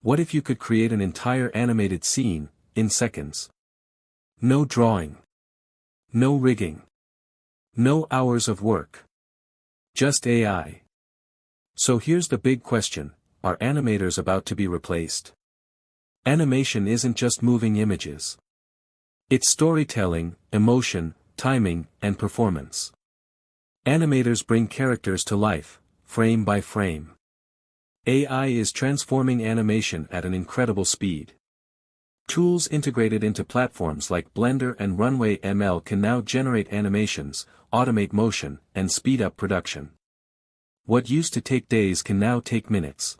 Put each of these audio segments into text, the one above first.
What if you could create an entire animated scene, in seconds? No drawing. No rigging. No hours of work. Just AI. So here's the big question, are animators about to be replaced? Animation isn't just moving images. It's storytelling, emotion, timing, and performance. Animators bring characters to life, frame by frame. AI is transforming animation at an incredible speed. Tools integrated into platforms like Blender and Runway ML can now generate animations, automate motion, and speed up production. What used to take days can now take minutes.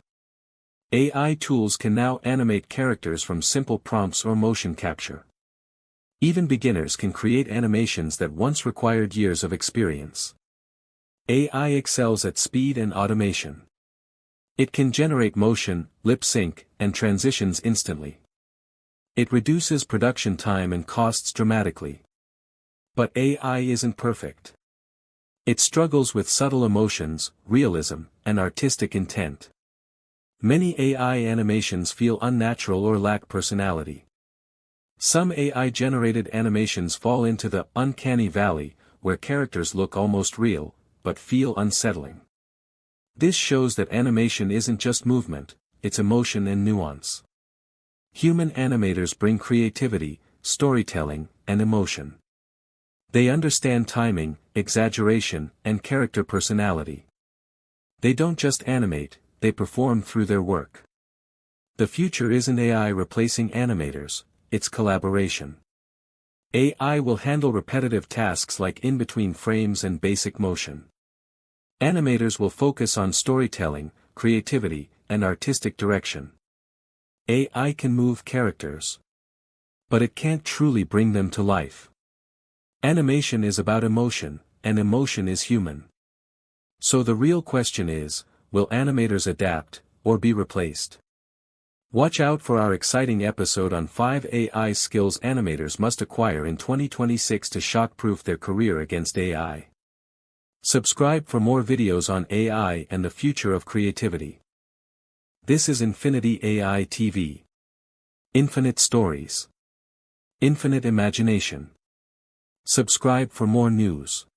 AI tools can now animate characters from simple prompts or motion capture. Even beginners can create animations that once required years of experience. AI excels at speed and automation. It can generate motion, lip sync, and transitions instantly. It reduces production time and costs dramatically. But AI isn't perfect. It struggles with subtle emotions, realism, and artistic intent. Many AI animations feel unnatural or lack personality. Some AI-generated animations fall into the uncanny valley, where characters look almost real, but feel unsettling. This shows that animation isn't just movement, it's emotion and nuance. Human animators bring creativity, storytelling, and emotion. They understand timing, exaggeration, and character personality. They don't just animate, they perform through their work. The future isn't AI replacing animators, it's collaboration. AI will handle repetitive tasks like in-between frames and basic motion. Animators will focus on storytelling, creativity, and artistic direction. AI can move characters. But it can't truly bring them to life. Animation is about emotion, and emotion is human. So the real question is, will animators adapt, or be replaced? Watch out for our exciting episode on 5 AI skills animators must acquire in 2026 to shock-proof their career against AI. Subscribe for more videos on AI and the future of creativity. This is Infinity AI TV. Infinite stories. Infinite imagination. Subscribe for more news.